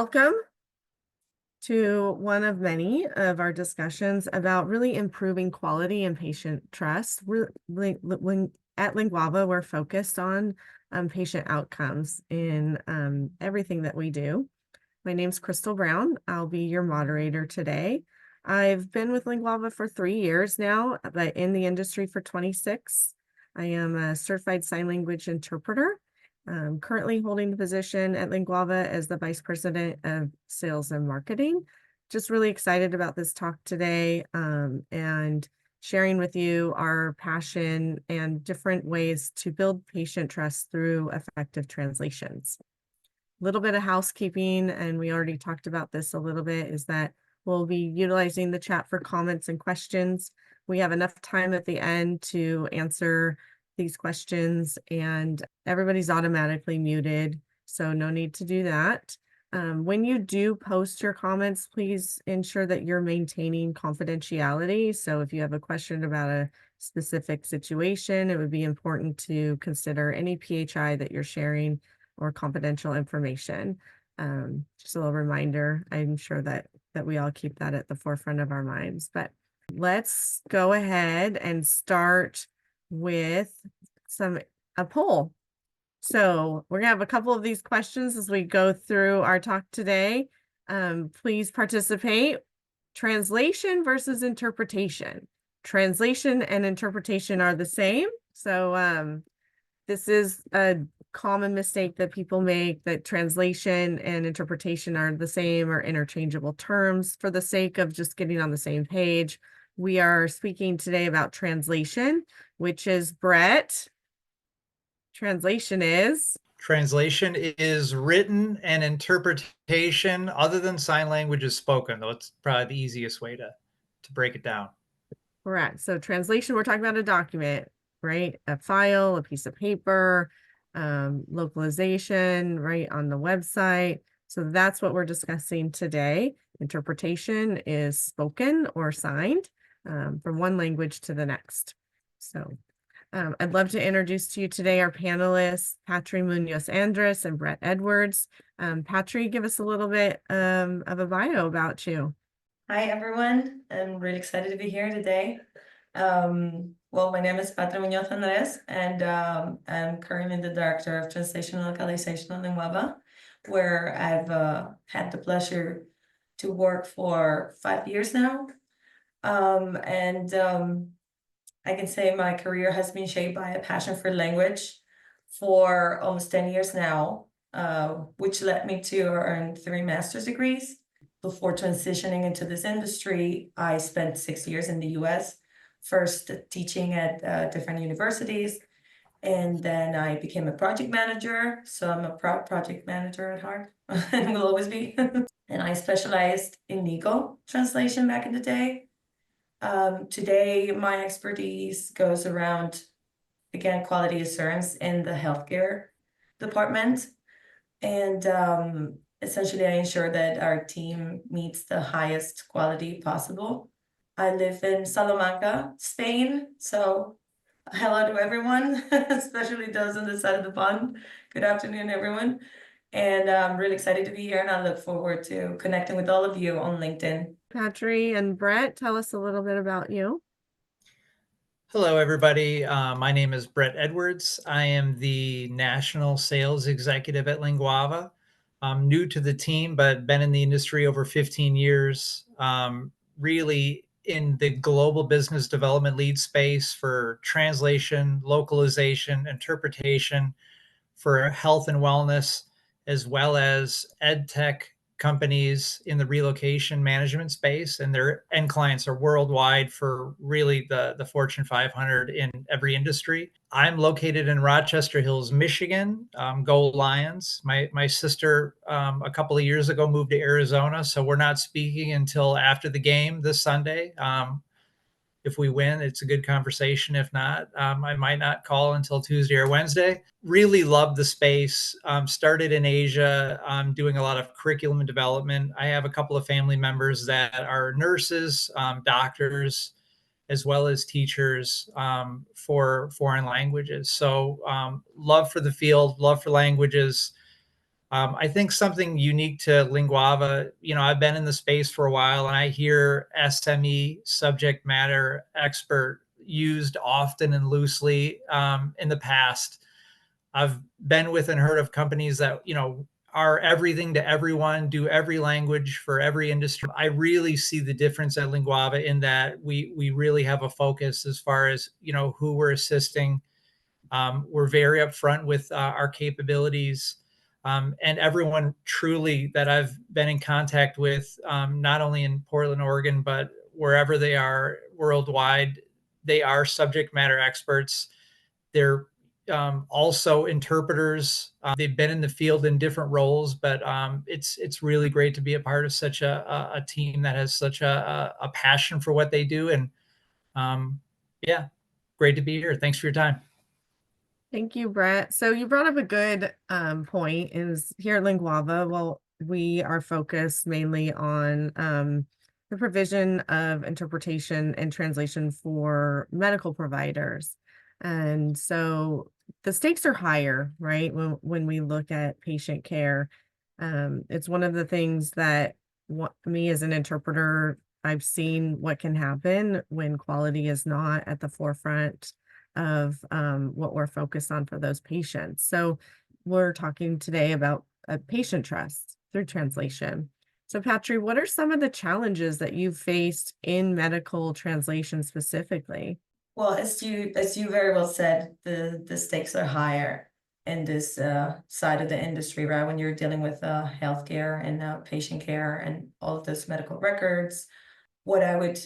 Welcome to one of many of our discussions about really improving quality and patient trust. At Linguava, we're focused on patient outcomes in everything that we do. My name's Krystill Brown. I'll be your moderator today. I've been with Linguava for 3 years now, but in the industry for 26. I am a certified sign language interpreter. Currently holding the position at Linguava as the Vice President of Sales and Marketing. Just really excited about this talk today and sharing with you our passion and different ways to build patient trust through effective translations. A little bit of housekeeping, and we already talked about this a little bit, is that we'll be utilizing the chat for comments and questions. We have enough time at the end to answer these questions, and everybody's automatically muted, so no need to do that. When you do post your comments, please ensure that you're maintaining confidentiality. So if you have a question about a specific situation, it would be important to consider any PHI that you're sharing or confidential information. Just a little reminder, I'm sure that we all keep that at the forefront of our minds. But let's go ahead and start with a poll. So we're gonna have a couple of these questions as we go through our talk today. Please participate. Translation versus interpretation. Translation and interpretation are the same. So this is a common mistake that people make, that translation and interpretation are the same or interchangeable terms. For the sake of just getting on the same page, we are speaking today about translation, which is Brett. Translation is? Translation is written, and interpretation, other than sign language, is spoken, though it's probably the easiest way to break it down. Correct. So translation, we're talking about a document, right? A file, a piece of paper, localization, right, on the website. So that's what we're discussing today. Interpretation is spoken or signed from one language to the next. So I'd love to introduce to you today our panelists, Patry, Muñoz, Andrés, and Brett Edwards. Patry, give us a little bit of a bio about you. Hi, everyone. I'm really excited to be here today. Well, my name is Patry Muñoz Andrés, and I'm currently the Director of Translation and Localization at Linguava, where I've had the pleasure to work for 5 years now. I can say my career has been shaped by a passion for language for almost 10 years now, which led me to earn 3 master's degrees. Before transitioning into this industry, I spent 6 years in the US, first teaching at different universities, and then I became a project manager. So I'm a proud project manager at heart and will always be. And I specialized in legal translation back in the day. Today, my expertise goes around, again, quality assurance in the healthcare department. And essentially, I ensure that our team meets the highest quality possible. I live in Salamanca, Spain. So hello to everyone, especially those on this side of the pond. Good afternoon, everyone. And I'm really excited to be here, and I look forward to connecting with all of you on LinkedIn. Patry and Brett, tell us a little bit about you. Hello, everybody. My name is Brett Edwards. I am the National Sales Executive at Linguava. I'm new to the team, but been in the industry over 15 years, really in the global business development lead space for translation, localization, interpretation for health and wellness, as well as ed tech companies in the relocation management space, and their end clients are worldwide for really the Fortune 500 in every industry. I'm located in Rochester Hills, Michigan. Go Lions. My sister a couple of years ago moved to Arizona, so we're not speaking until after the game this Sunday. If we win, it's a good conversation. If not, I might not call until Tuesday or Wednesday. Really love the space. Started in Asia, doing a lot of curriculum development. I have a couple of family members that are nurses, doctors, as well as teachers for foreign languages. So love for the field, love for languages. I think something unique to Linguava, I've been in the space for a while and I hear SME, subject matter expert, used often and loosely in the past. I've been with and heard of companies that, are everything to everyone, do every language for every industry. I really see the difference at Linguava in that we really have a focus as far as, who we're assisting. We're very upfront with our capabilities. And everyone truly that I've been in contact with, not only in Portland, Oregon, but wherever they are worldwide, they are subject matter experts. They're also interpreters. They've been in the field in different roles, but it's really great to be a part of such a team that has such a passion for what they do. And yeah, great to be here. Thanks for your time. Thank you, Brett. So you brought up a good point is here at Linguava, well, we are focused mainly on the provision of interpretation and translation for medical providers. And so the stakes are higher, right? When we look at patient care, it's one of the things that me as an interpreter, I've seen what can happen when quality is not at the forefront of what we're focused on for those patients. So we're talking today about patient trust through translation. So Patry, what are some of the challenges that you've faced in medical translation specifically? Well, as you very well said, the stakes are higher in this side of the industry, right? When you're dealing with healthcare and patient care and all of those medical records. What I would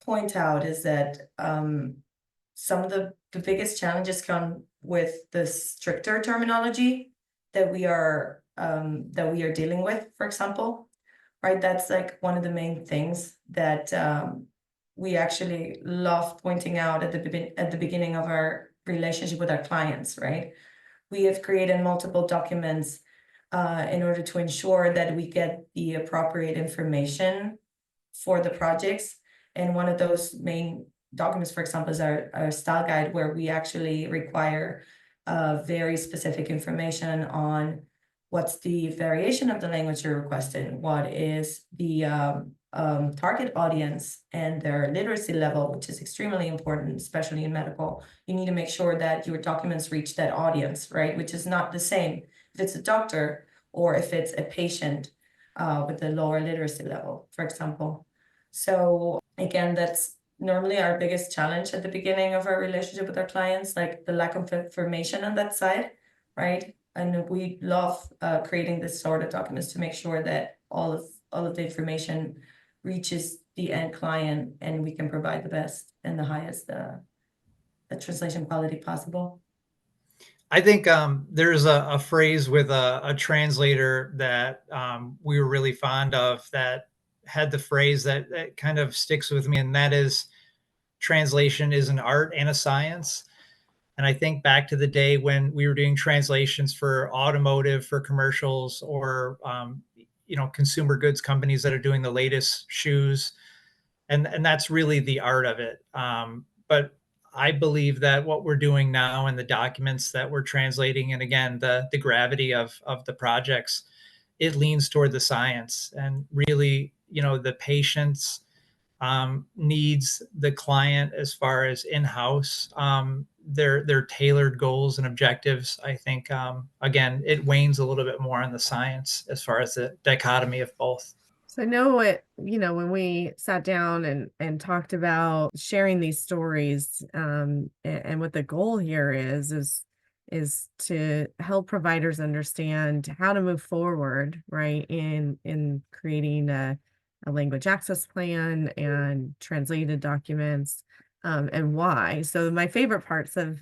point out is that some of the biggest challenges come with the stricter terminology that we are dealing with, for example, right? That's like one of the main things that we actually love pointing out at the beginning of our relationship with our clients, right? We have created multiple documents in order to ensure that we get the appropriate information for the projects. And one of those main documents, for example, is our style guide, where we actually require very specific information on what's the variation of the language you're requesting, what is the target audience and their literacy level, which is extremely important, especially in medical. You need to make sure that your documents reach that audience, right? Which is not the same if it's a doctor or if it's a patient with a lower literacy level, for example. So again, that's normally our biggest challenge at the beginning of our relationship with our clients, like the lack of information on that side, right? And we love creating this sort of documents to make sure that all of the information reaches the end client and we can provide the best and the highest the translation quality possible. I think there's a phrase with a translator that we were really fond of that had the phrase that kind of sticks with me, and that is translation is an art and a science. And I think back to the day when we were doing translations for automotive, for commercials, or consumer goods companies that are doing the latest shoes, and that's really the art of it. But I believe that what we're doing now and the documents that we're translating, and again the gravity of the projects, it leans toward the science and really the patient's needs, the client as far as in-house, their tailored goals and objectives. I think again it wanes a little bit more on the science as far as the dichotomy of both. So I know when we sat down and talked about sharing these stories, and what the goal here is to help providers understand how to move forward, right, in creating a language access plan and translated documents, and why. So my favorite parts of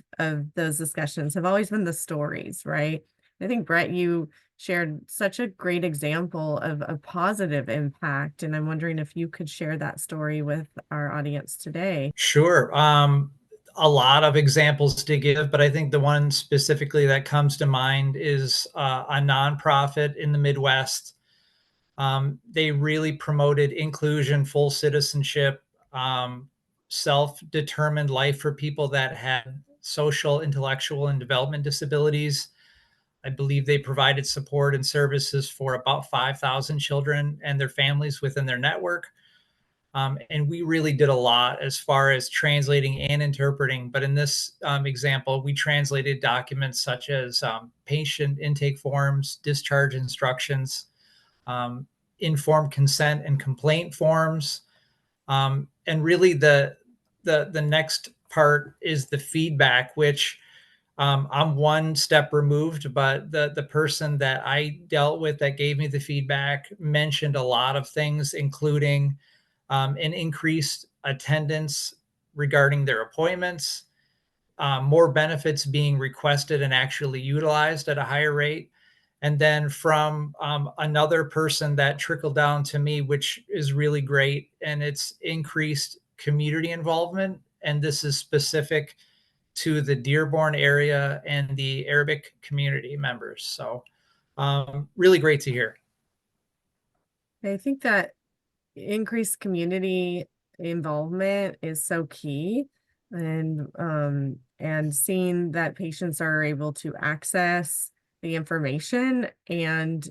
those discussions have always been the stories, right? I think Brett, you shared such a great example of a positive impact, and I'm wondering if you could share that story with our audience today. Sure. A lot of examples to give, but I think the one specifically that comes to mind is a nonprofit in the Midwest. They really promoted inclusion, full citizenship, self-determined life for people that had social, intellectual, and development disabilities. I believe they provided support and services for about 5,000 children and their families within their network. And we really did a lot as far as translating and interpreting. But in this example, we translated documents such as patient intake forms, discharge instructions, um, informed consent and complaint forms. And really the next part is the feedback, which I'm one step removed, but the person that I dealt with that gave me the feedback mentioned a lot of things, including an increased attendance regarding their appointments, more benefits being requested and actually utilized at a higher rate. And then from another person that trickled down to me, which is really great, and it's increased community involvement. And this is specific to the Dearborn area and the Arabic community members. So really great to hear. I think that increased community involvement is so key, and seeing that patients are able to access the information and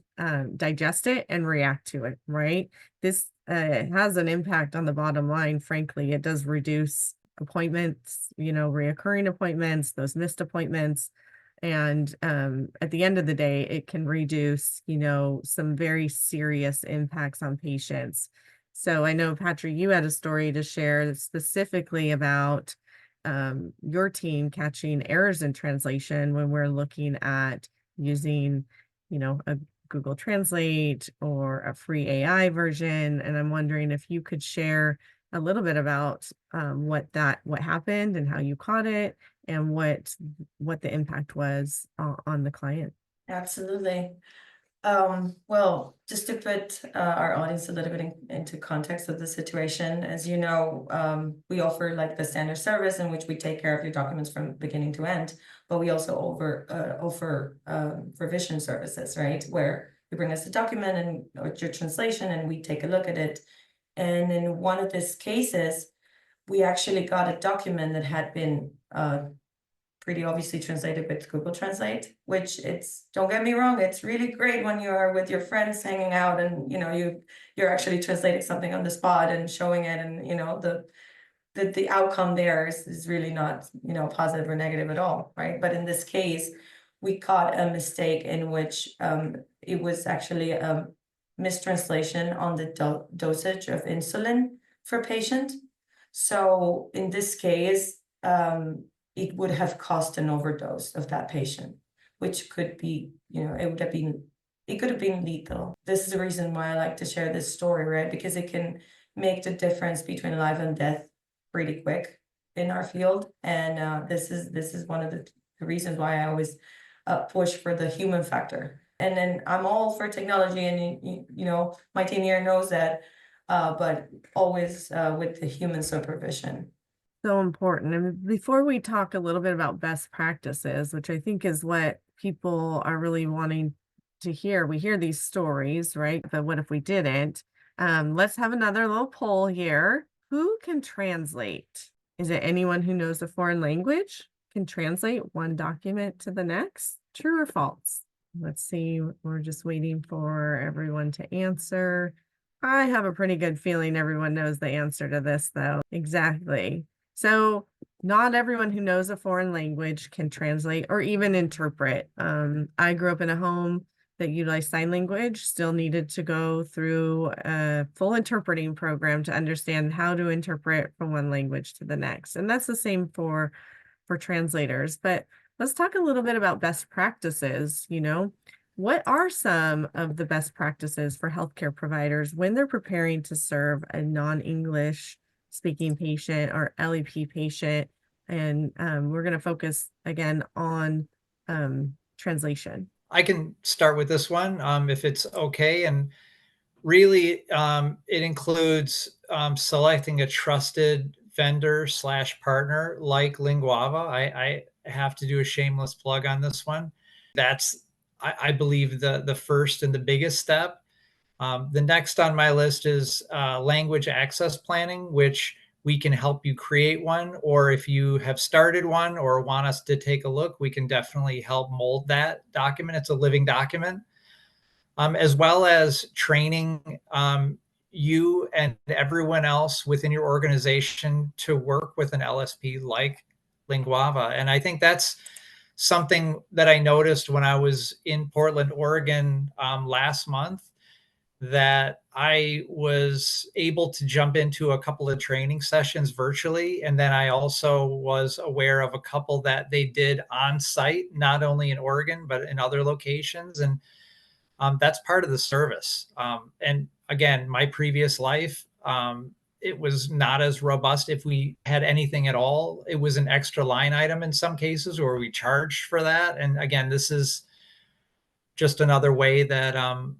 digest it and react to it, right? This has an impact on the bottom line. Frankly, it does reduce appointments, reoccurring appointments, those missed appointments. And at the end of the day, it can reduce, some very serious impacts on patients. So I know, Patry, you had a story to share specifically about your team catching errors in translation when we're looking at using, a Google Translate or a free AI version. And I'm wondering if you could share a little bit about what happened and how you caught it and what the impact was on the client. Absolutely. Well, just to put our audience a little bit into context of the situation, as you know, we offer like the standard service in which we take care of your documents from beginning to end, but we also offer revision services, right? Where you bring us a document and or your translation and we take a look at it. And in one of these cases, we actually got a document that had been pretty obviously translated with Google Translate, which don't get me wrong, it's really great when you are with your friends hanging out and you're actually translating something on the spot and showing it, and the outcome there is really not positive or negative at all, right? But in this case, we caught a mistake in which it was actually a mistranslation on the dosage of insulin for patient. So in this case, it would have caused an overdose of that patient, which could be, it could have been lethal. This is the reason why I like to share this story, right? Because it can make the difference between life and death pretty quick in our field. And this is one of the reasons why I always push for the human factor. And then I'm all for technology, and my team here knows that, but always with the human supervision. So important. And before we talk a little bit about best practices, which I think is what people are really wanting to hear, we hear these stories, right? But what if we didn't? Let's have another little poll here. Who can translate? Is it anyone who knows a foreign language can translate one document to the next? True or false? Let's see. We're just waiting for everyone to answer. I have a pretty good feeling everyone knows the answer to this, though. Exactly. So not everyone who knows a foreign language can translate or even interpret. I grew up in a home that utilized sign language, still needed to go through a full interpreting program to understand how to interpret from one language to the next. And that's the same for translators. But let's talk a little bit about best practices. What are some of the best practices for healthcare providers when they're preparing to serve a non-English speaking patient or LEP patient? And we're going to focus again on translation. I can start with this one if it's okay. And really, it includes selecting a trusted vendor / partner like Linguava. I have to do a shameless plug on this one. That's, I believe, the first and the biggest step. The next on my list is language access planning, which we can help you create one, or if you have started one or want us to take a look, we can definitely help mold that document. It's a living document, as well as training you and everyone else within your organization to work with an LSP like Linguava. And I think that's something that I noticed when I was in Portland, Oregon last month, that I was able to jump into a couple of training sessions virtually. And then I also was aware of a couple that they did on site, not only in Oregon, but in other locations. And that's part of the service. And again, my previous life, it was not as robust. If we had anything at all, it was an extra line item in some cases, or we charged for that. And again, this is just another way that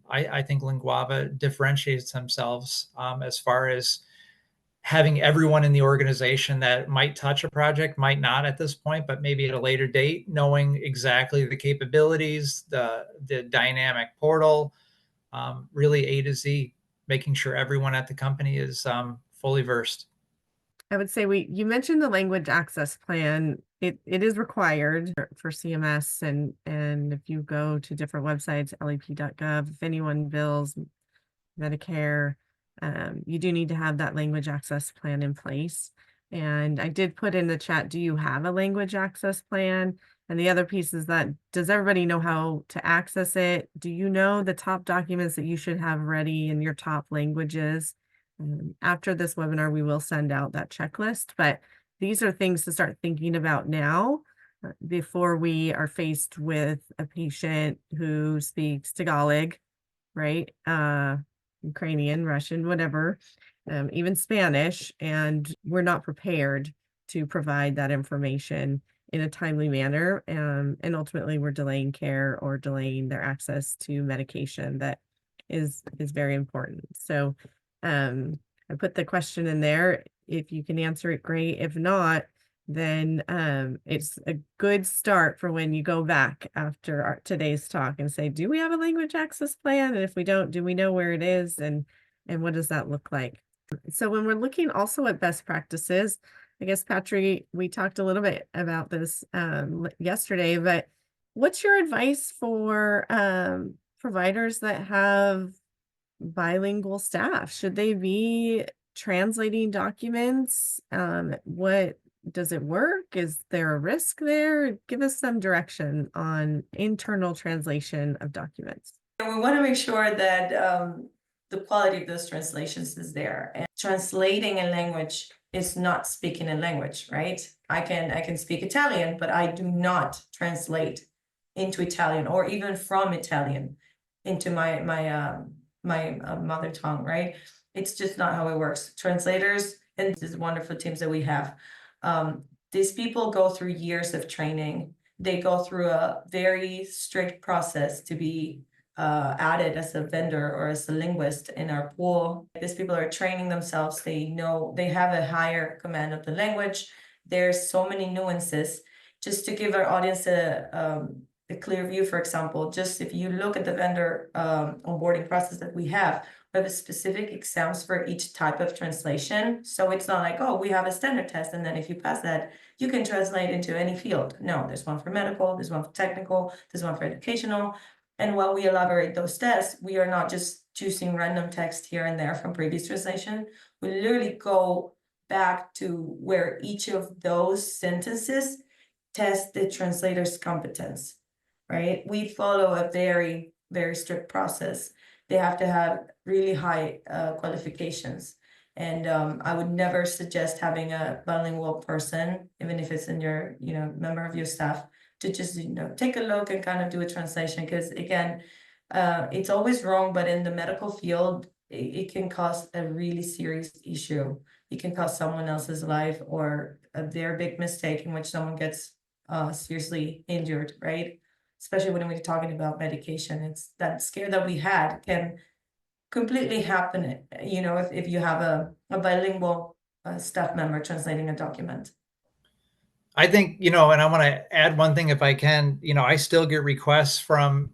I think Linguava differentiates themselves as far as having everyone in the organization that might touch a project, might not at this point, but maybe at a later date, knowing exactly the capabilities, the dynamic portal, really A to Z, making sure everyone at the company is fully versed. I would say you mentioned the language access plan. It is required for CMS, and if you go to different websites, lep.gov, if anyone bills Medicare, you do need to have that language access plan in place. And I did put in the chat, do you have a language access plan? And the other piece is that, does everybody know how to access it? Do you know the top documents that you should have ready in your top languages? After this webinar, we will send out that checklist, but these are things to start thinking about now before we are faced with a patient who speaks Tagalog, right? Ukrainian, Russian, whatever, even Spanish, and we're not prepared to provide that information in a timely manner. And ultimately we're delaying care or delaying their access to medication that is very important. So I put the question in there. If you can answer it, great. If not, then it's a good start for when you go back after today's talk and say, do we have a language access plan? And if we don't, do we know where it is? And what does that look like? So when we're looking also at best practices, I guess, Patry, we talked a little bit about this yesterday, but what's your advice for providers that have bilingual staff? Should they be translating documents? What does it work? Is there a risk there? Give us some direction on internal translation of documents. We want to make sure that the quality of those translations is there. And translating a language is not speaking a language, right? I can speak Italian, but I do not translate into Italian or even from Italian into my mother tongue, right? It's just not how it works. Translators and these wonderful teams that we have, these people go through years of training. They go through a very strict process to be added as a vendor or as a linguist in our pool. These people are training themselves. They know they have a higher command of the language. There's so many nuances. Just to give our audience a clear view, for example, just if you look at the vendor onboarding process that we have a specific exams for each type of translation. So it's not like, oh, we have a standard test, and then if you pass that, you can translate into any field. No, there's one for medical, there's one for technical, there's one for educational. And while we elaborate those tests, we are not just choosing random text here and there from previous translation. We literally go back to where each of those sentences test the translator's competence, right? We follow a very, very strict process. They have to have really high qualifications. And I would never suggest having a bilingual person, even if it's in your, member of your staff, to just, take a look and kind of do a translation. Because again, it's always wrong, but in the medical field, it can cause a really serious issue. It can cost someone else's life or a very big mistake in which someone gets seriously injured, right? Especially when we're talking about medication. It's that scare that we had can completely happen, if you have a bilingual staff member translating a document. I think, and I want to add one thing if I can. I still get requests from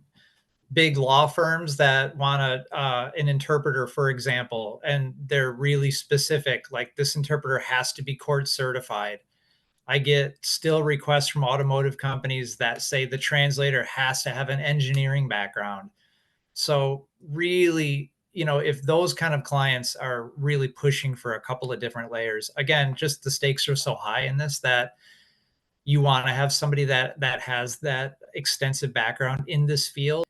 big law firms that want an interpreter, for example, and they're really specific, like this interpreter has to be court certified. I get still requests from automotive companies that say the translator has to have an engineering background. So really, if those kind of clients are really pushing for a couple of different layers, again, just the stakes are so high in this that you want to have somebody that has that extensive background in this field.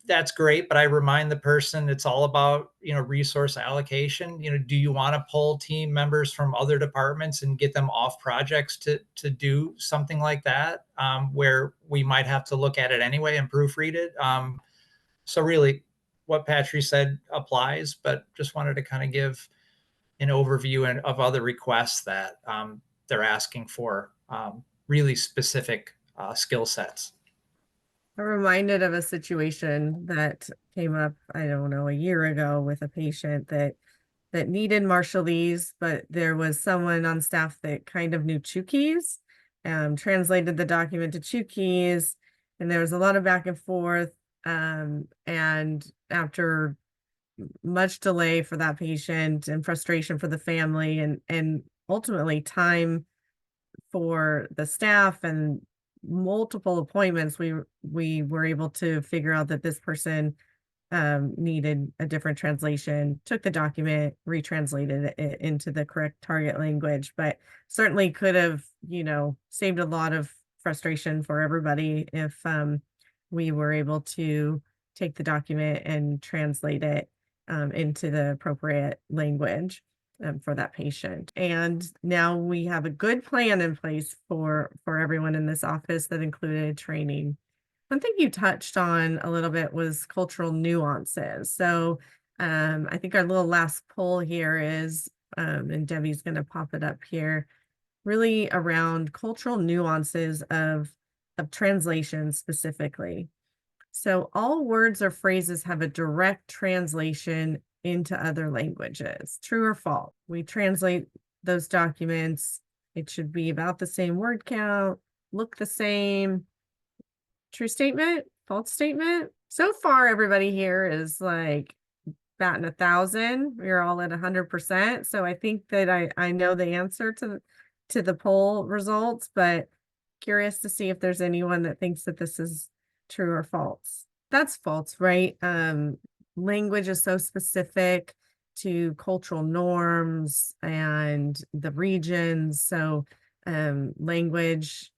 That's great, but I remind the person it's all about, resource allocation. Do you want to pull team members from other departments and get them off projects to do something like that, where we might have to look at it anyway and proofread it? So really what Patry said applies, but just wanted to kind of give an overview of other requests that they're asking for really specific skill sets. I'm reminded of a situation that came up, I don't know, a year ago with a patient that needed Marshallese, but there was someone on staff that kind of knew Chukis, translated the document to Chukis, and there was a lot of back and forth. And after much delay for that patient and frustration for the family and ultimately time for the staff and multiple appointments, we were able to figure out that this person needed a different translation, took the document, retranslated it into the correct target language, but certainly could have, saved a lot of frustration for everybody if we were able to take the document and translate it into the appropriate language for that patient. And now we have a good plan in place for everyone in this office that included training. One thing you touched on a little bit was cultural nuances. So I think our little last poll here is, and Debbie's going to pop it up here, really around cultural nuances of translation specifically. So all words or phrases have a direct translation into other languages. True or false? We translate those documents. It should be about the same word count, look the same. True statement, false statement. So far, everybody here is like batting 1,000. We're all at 100%. So I think that I know the answer to the poll results, but curious to see if there's anyone that thinks that this is true or false. That's false, right? Language is so specific to cultural norms and the regions. So language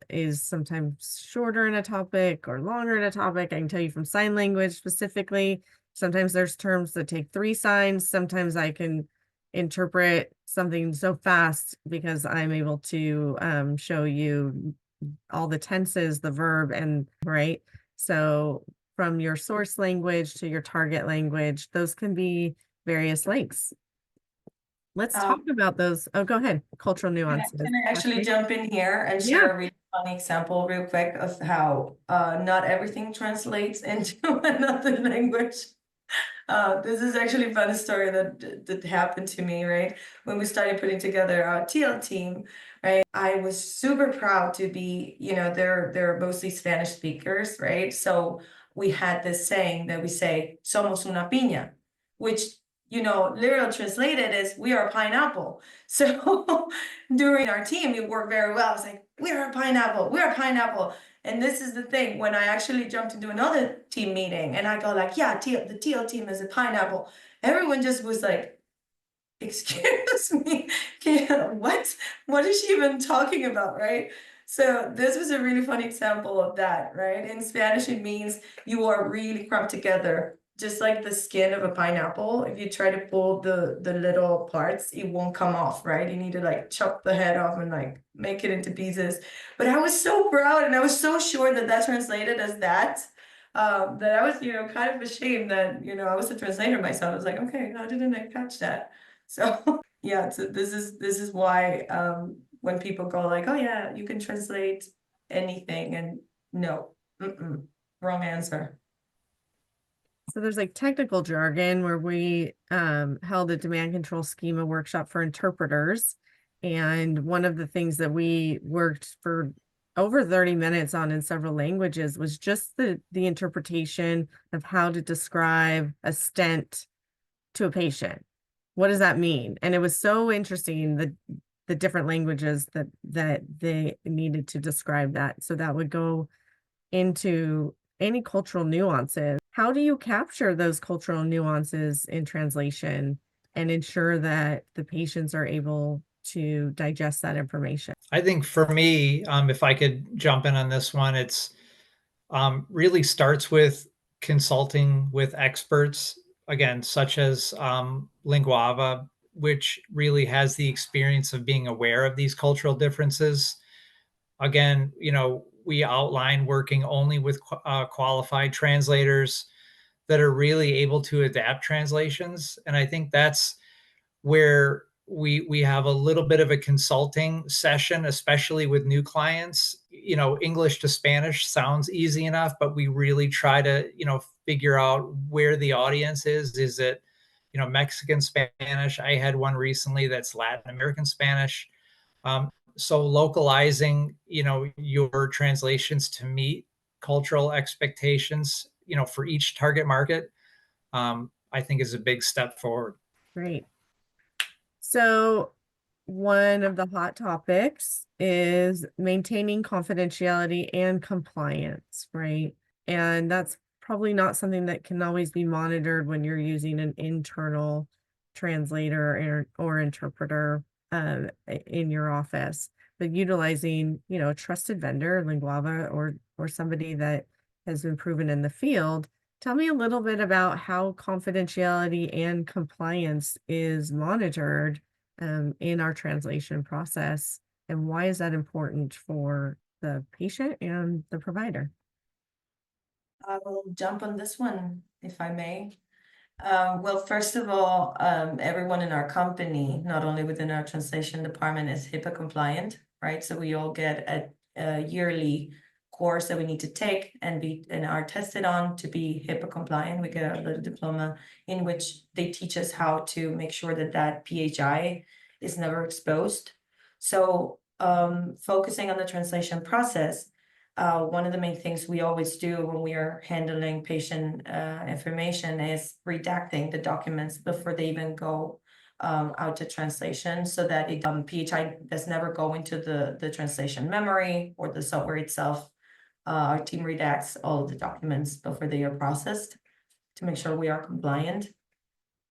is sometimes shorter in a topic or longer in a topic. I can tell you from sign language specifically, sometimes there's terms that take 3 signs. Sometimes I can interpret something so fast because I'm able to show you all the tenses, the verb, and right. So from your source language to your target language, those can be various lengths. Let's talk about those. Oh, go ahead. Cultural nuances. Can I actually jump in here and share a really funny example real quick of how not everything translates into another language? This is actually a funny story that happened to me, right? When we started putting together our TL team, right? I was super proud to be, they're mostly Spanish speakers, right? So we had this saying that we say, somos una piña, which, literal translated is we are a pineapple. So during our team, it worked very well. It's like, we're a pineapple, we're a pineapple. And this is the thing, when I actually jumped into another team meeting and I go like, yeah, the TL team is a pineapple. Everyone just was like, excuse me, what is she even talking about, right? So this was a really fun example of that, right? In Spanish, it means you are really crumped together, just like the skin of a pineapple. If you try to pull the little parts, it won't come off, right? You need to like chop the head off and like make it into pieces. But I was so proud and I was so sure that translated as that I was, kind of ashamed that, I was a translator myself. I was like, okay, how didn't I catch that? So yeah, so this is why when people go like, oh yeah, you can translate anything, and no, wrong answer. So there's like technical jargon where we held a demand control schema workshop for interpreters. And one of the things that we worked for over 30 minutes on in several languages was just the interpretation of how to describe a stent to a patient. What does that mean? And it was so interesting, the different languages that they needed to describe that. So that would go into any cultural nuances. How do you capture those cultural nuances in translation and ensure that the patients are able to digest that information? I think for me, if I could jump in on this one, it's really starts with consulting with experts, again, such as Linguava, which really has the experience of being aware of these cultural differences. Again, we outline working only with qualified translators that are really able to adapt translations. And I think that's where we have a little bit of a consulting session, especially with new clients. English to Spanish sounds easy enough, but we really try to figure out where the audience is. Is it Mexican Spanish? I had one recently that's Latin American Spanish. So localizing your translations to meet cultural expectations for each target market, I think is a big step forward. Great. So one of the hot topics is maintaining confidentiality and compliance, right? And that's probably not something that can always be monitored when you're using an internal translator or interpreter in your office. But utilizing, a trusted vendor, Linguava, or somebody that has been proven in the field. Tell me a little bit about how confidentiality and compliance is monitored in our translation process, and why is that important for the patient and the provider? I will jump on this one, if I may. Well, first of all, everyone in our company, not only within our translation department, is HIPAA compliant, right? So we all get a yearly course that we need to take and are tested on to be HIPAA compliant. We get a little diploma in which they teach us how to make sure that PHI is never exposed. So focusing on the translation process, one of the main things we always do when we are handling patient information is redacting the documents before they even go out to translation, so that PHI does never go into the translation memory or the software itself. Our team redacts all of the documents before they are processed to make sure we are compliant.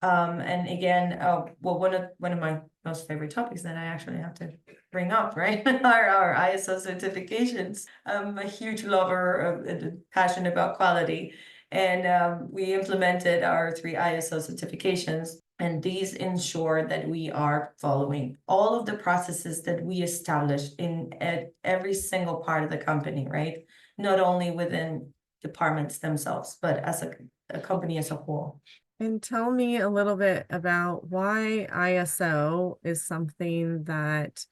And again, well, one of my most favorite topics that I actually have to bring up, right, our ISO certifications. I'm a huge lover of passionate about quality, and we implemented our 3 ISO certifications, and these ensure that we are following all of the processes that we established at every single part of the company, right? Not only within departments themselves, but as a company as a whole. And tell me a little bit about why ISO is something that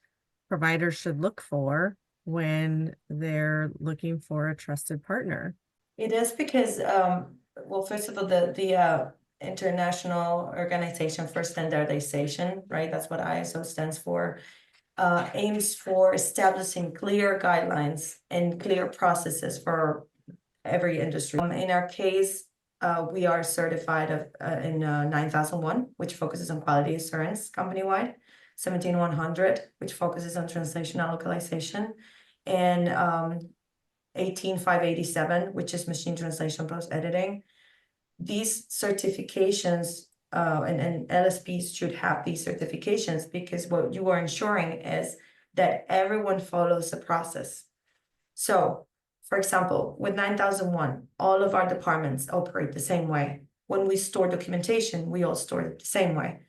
providers should look for when they're looking for a trusted partner. It is because, well, first of all, the International Organization for Standardization, right? That's what ISO stands for. Aims for establishing clear guidelines and clear processes for every industry. In our case, we are certified in 9001, which focuses on quality assurance company-wide, 17100, which focuses on translation and localization, and 18587, which is machine translation post editing. These certifications and LSPs should have these certifications, because what you are ensuring is that everyone follows the process. So, for example, with 9001, all of our departments operate the same way. When we store documentation, we all store it the same way.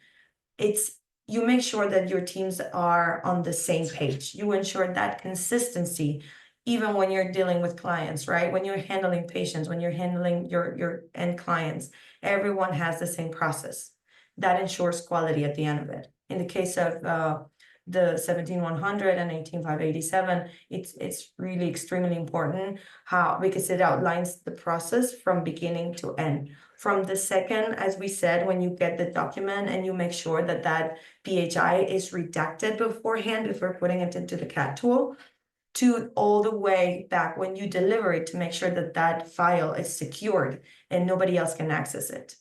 You make sure that your teams are on the same page. You ensure that consistency, even when you're dealing with clients, right? When you're handling patients, when you're handling your end clients, everyone has the same process. That ensures quality at the end of it. In the case of the 17100 and 18587, it's really extremely important because it outlines the process from beginning to end. From the second, as we said, when you get the document and you make sure that PHI is redacted beforehand before putting it into the CAT tool, to all the way back when you deliver it to make sure that that file is secured and nobody else can access it.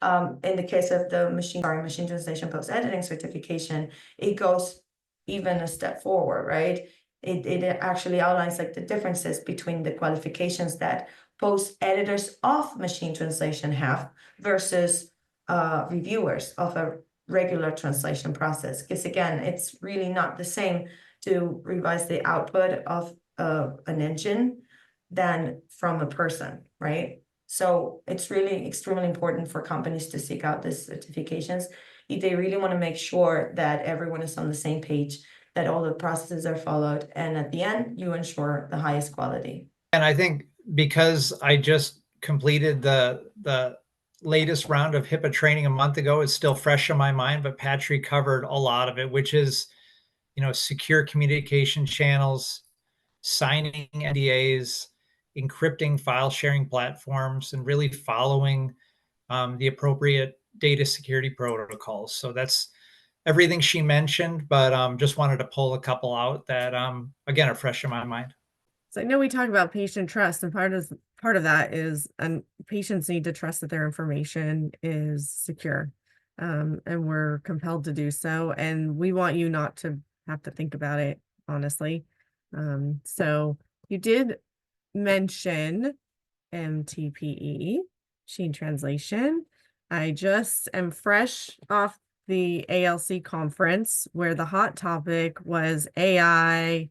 In the case of the machine translation post-editing certification, it goes even a step forward, right? It actually outlines like the differences between the qualifications that post-editors of machine translation have versus reviewers of a regular translation process. Because again, it's really not the same to revise the output of an engine than from a person, right? So it's really extremely important for companies to seek out these certifications if they really want to make sure that everyone is on the same page, that all the processes are followed, and at the end, you ensure the highest quality. And I think because I just completed the latest round of HIPAA training a month ago, it's still fresh in my mind, but Patry covered a lot of it, which is, secure communication channels, signing NDAs, encrypting file sharing platforms, and really following the appropriate data security protocols. So that's everything she mentioned, but just wanted to pull a couple out that, again, are fresh in my mind. So I know we talk about patient trust, and part of that is, and patients need to trust that their information is secure, and we're compelled to do so. And we want you not to have to think about it, honestly. So you did mention MTPE, machine translation. I just am fresh off the ALC conference where the hot topic was AI,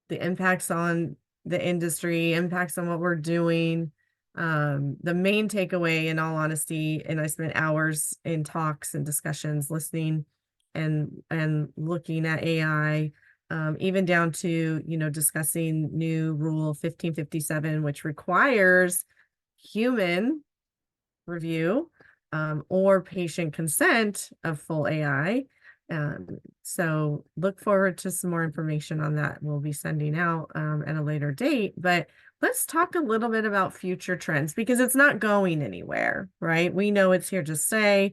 the impacts on the industry, impacts on what we're doing. The main takeaway, in all honesty, and I spent hours in talks and discussions listening and looking at AI, even down to, discussing new rule 1557, which requires human review or patient consent of full AI. So look forward to some more information on that. We'll be sending out at a later date, but let's talk a little bit about future trends because it's not going anywhere, right? We know it's here to stay.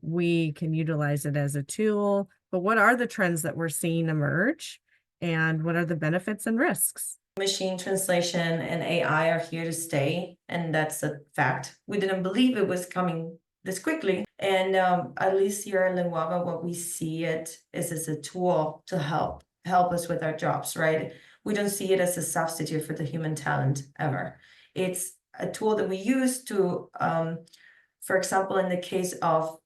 We can utilize it as a tool, but what are the trends that we're seeing emerge and what are the benefits and risks? Machine translation and AI are here to stay, and that's a fact. We didn't believe it was coming this quickly. And at least here at Linguava, what we see it is as a tool to help us with our jobs, right? We don't see it as a substitute for the human talent ever. It's a tool that we use to, for example, in the case of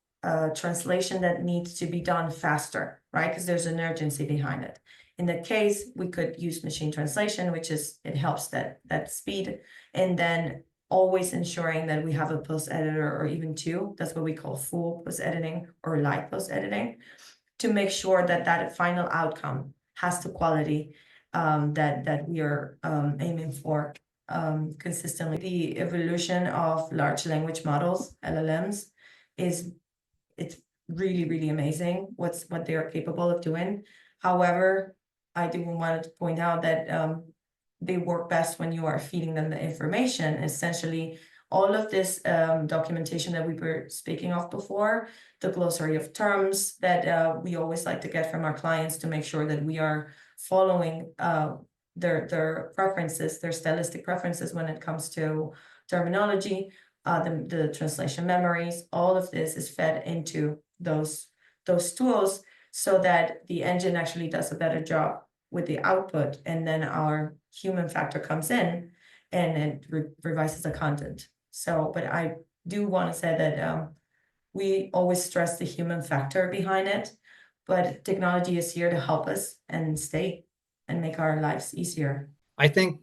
translation that needs to be done faster, right? Because there's an urgency behind it. In that case, we could use machine translation, which is, it helps that speed, and then always ensuring that we have a post editor or even two. That's what we call full post editing or light post editing, to make sure that that final outcome has the quality that we are aiming for consistently. The evolution of large language models, LLMs, it's really, really amazing what they are capable of doing. However, I do want to point out that they work best when you are feeding them the information. Essentially, all of this documentation that we were speaking of before, the glossary of terms that we always like to get from our clients to make sure that we are following their preferences, their stylistic preferences when it comes to terminology, the translation memories, all of this is fed into those tools, so that the engine actually does a better job with the output, and then our human factor comes in and it revises the content. So, but I do want to say that we always stress the human factor behind it, but technology is here to help us and stay and make our lives easier. I think,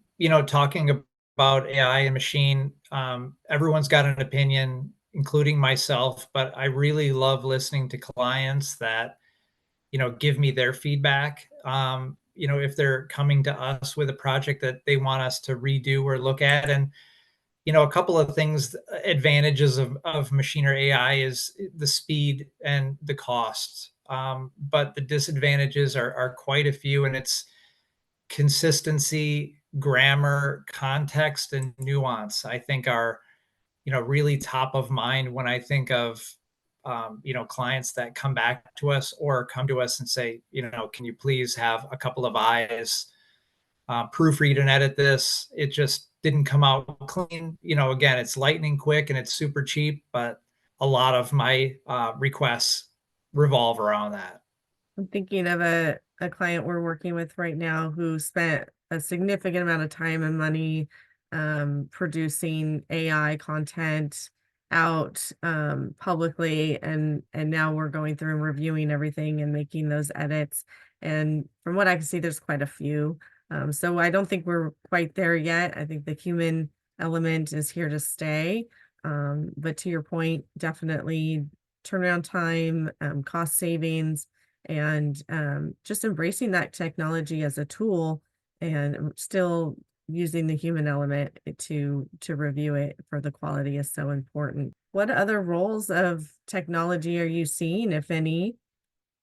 talking about AI and machine, everyone's got an opinion, including myself, but I really love listening to clients that give me their feedback. If they're coming to us with a project that they want us to redo or look at. And, a couple of things, advantages of machine or AI is the speed and the costs. But the disadvantages are quite a few, and it's consistency, grammar, context, and nuance, I think are, really top of mind when I think of clients that come back to us or come to us and say, can you please have a couple of eyes proofread and edit this? It just didn't come out clean. Again, it's lightning quick and it's super cheap, but a lot of my requests revolve around that. I'm thinking of a client we're working with right now who spent a significant amount of time and money producing AI content out publicly, and now we're going through and reviewing everything and making those edits. And from what I can see, there's quite a few. So I don't think we're quite there yet. I think the human element is here to stay. But to your point, definitely turnaround time, cost savings, and just embracing that technology as a tool and still using the human element to review it for the quality is so important. What other roles of technology are you seeing, if any,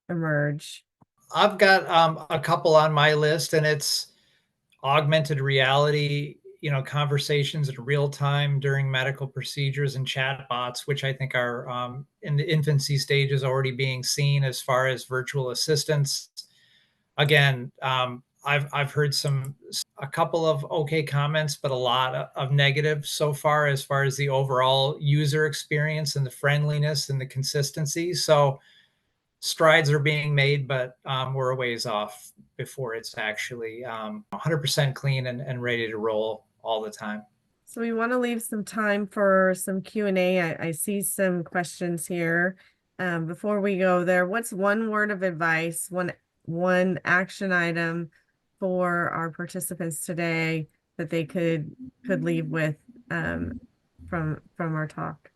emerge? I've got a couple on my list, and it's augmented reality, conversations in real time during medical procedures and chatbots, which I think are in the infancy stages already being seen as far as virtual assistants. Again, I've heard a couple of okay comments, but a lot of negative so far as the overall user experience and the friendliness and the consistency. So strides are being made, but we're a ways off before it's actually 100% clean and ready to roll all the time. So we want to leave some time for some Q&A. I see some questions here. Before we go there, what's one word of advice, one action item for our participants today that they could leave with from our talk?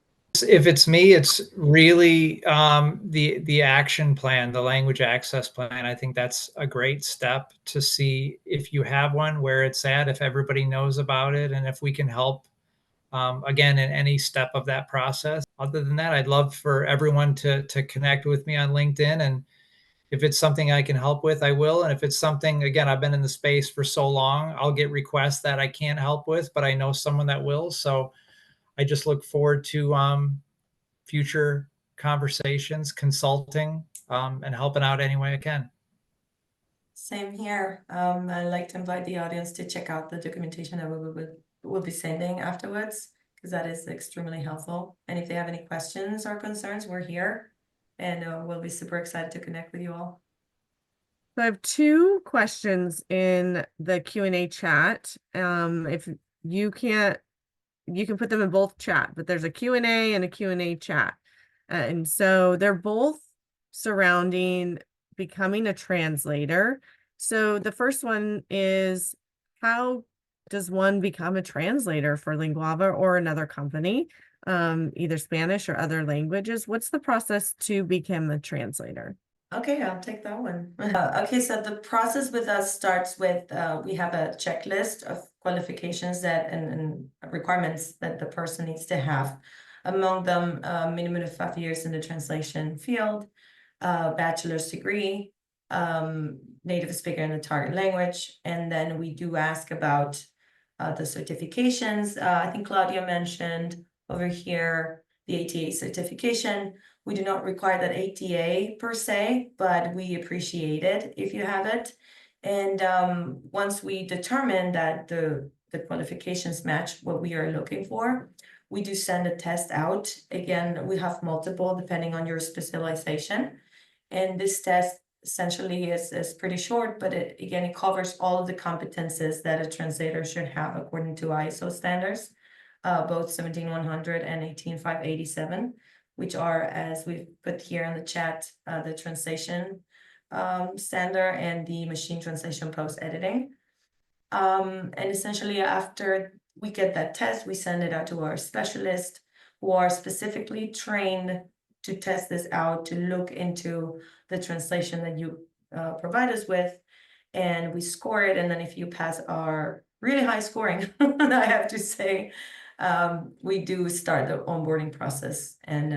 If it's me, it's really the action plan, the language access plan. I think that's a great step to see if you have one, where it's at, if everybody knows about it, and if we can help again in any step of that process. Other than that, I'd love for everyone to connect with me on LinkedIn, and if it's something I can help with, I will. And if it's something, again, I've been in the space for so long, I'll get requests that I can't help with, but I know someone that will. So I just look forward to future conversations, consulting, and helping out any way I can. Same here. I'd like to invite the audience to check out the documentation that we'll be sending afterwards, because that is extremely helpful. And if they have any questions or concerns, we're here, and we'll be super excited to connect with you all. So I have two questions in the Q&A chat. If you can't, you can put them in both chat, but there's a Q&A and a Q&A chat. And so they're both surrounding becoming a translator. So the first one is, how does one become a translator for Linguava or another company, either Spanish or other languages? What's the process to become a translator? Okay, I'll take that one. Okay, so the process with us starts with, we have a checklist of qualifications and requirements that the person needs to have. Among them, minimum of 5 years in the translation field, bachelor's degree, native speaker in the target language. And then we do ask about the certifications. I think Claudia mentioned over here the ATA certification. We do not require that ATA per se, but we appreciate it if you have it. And once we determine that the qualifications match what we are looking for, we do send a test out. Again, we have multiple depending on your specialization. And this test essentially is pretty short, but it covers all of the competences that a translator should have according to ISO standards, both 17100 and 18587. Which are, as we've put here in the chat, the translation standard and the machine translation post-editing. And essentially, after we get that test, we send it out to our specialists who are specifically trained to test this out, to look into the translation that you provide us with, and we score it. And then if you pass our really high scoring, I have to say, we do start the onboarding process and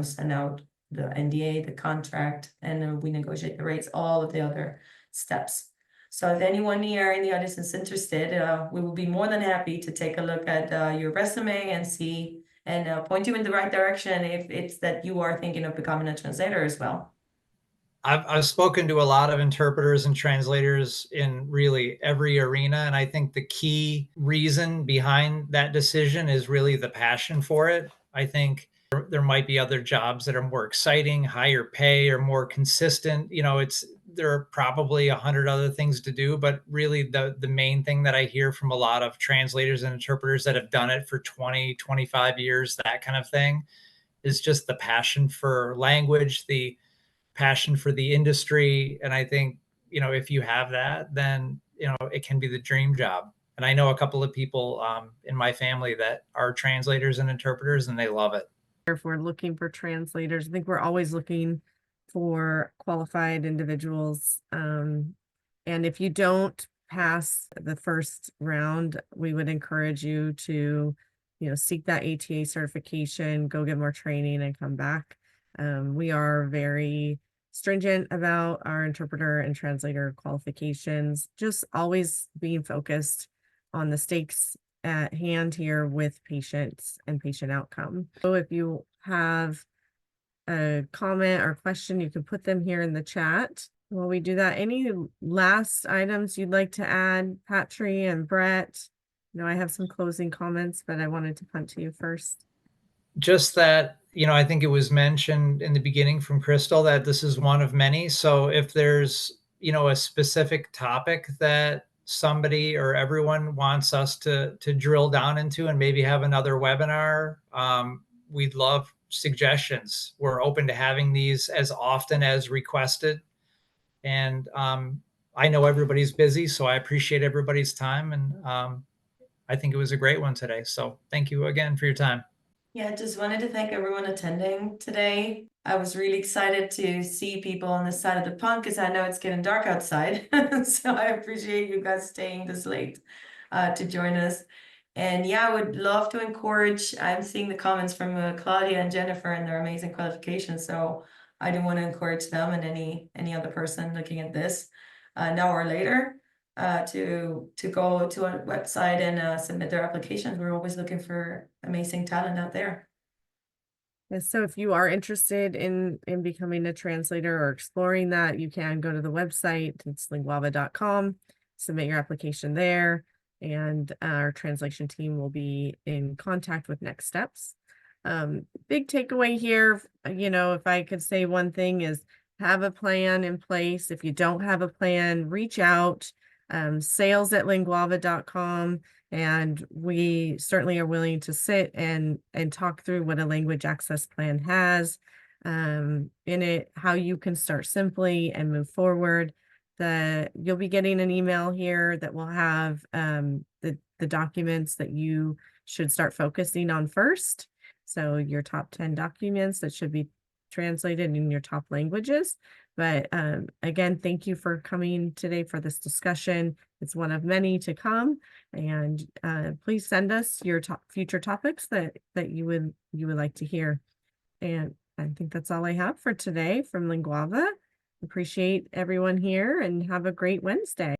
send out the NDA, the contract, and we negotiate the rates, all of the other steps. So if anyone here in the audience is interested, we will be more than happy to take a look at your resume and see and point you in the right direction if it's that you are thinking of becoming a translator as well. I've spoken to a lot of interpreters and translators in really every arena, and I think the key reason behind that decision is really the passion for it. I think there might be other jobs that are more exciting, higher pay, or more consistent. There are probably 100 other things to do, but really the main thing that I hear from a lot of translators and interpreters that have done it for 20, 25 years, that kind of thing, is just the passion for language, the passion for the industry. And I think, if you have that, then, it can be the dream job. And I know a couple of people in my family that are translators and interpreters, and they love it. If we're looking for translators, I think we're always looking for qualified individuals. And if you don't pass the first round, we would encourage you to, seek that ATA certification, go get more training and come back. We are very stringent about our interpreter and translator qualifications, just always being focused on the stakes at hand here with patients and patient outcome. So if you have a comment or question, you can put them here in the chat while we do that. Any last items you'd like to add, Patry and Brett? I have some closing comments, but I wanted to punt to you first. Just that, I think it was mentioned in the beginning from Krystill that this is one of many. So if there's, a specific topic that somebody or everyone wants us to drill down into and maybe have another webinar, we'd love suggestions. We're open to having these as often as requested. And I know everybody's busy, so I appreciate everybody's time. And I think it was a great one today. So thank you again for your time. Yeah, just wanted to thank everyone attending today. I was really excited to see people on this side of the pond because I know it's getting dark outside. So I appreciate you guys staying this late to join us. And yeah, I would love to encourage, I'm seeing the comments from Claudia and Jennifer and their amazing qualifications. So I do want to encourage them and any other person looking at this now or later to go to our website and submit their applications. We're always looking for amazing talent out there. Yeah, so if you are interested in becoming a translator or exploring that, you can go to the website. It's linguava.com, submit your application there, and our translation team will be in contact with next steps. Big takeaway here, if I could say one thing, is have a plan in place. If you don't have a plan, reach out. Sales@linguava.com, and we certainly are willing to sit and talk through what a language access plan has in it, how you can start simply and move forward. You'll be getting an email here that will have the documents that you should start focusing on first. So your top 10 documents that should be translated in your top languages. But again, thank you for coming today for this discussion. It's one of many to come. And please send us your future topics that you would like to hear. And I think that's all I have for today from Linguava. Appreciate everyone here and have a great Wednesday.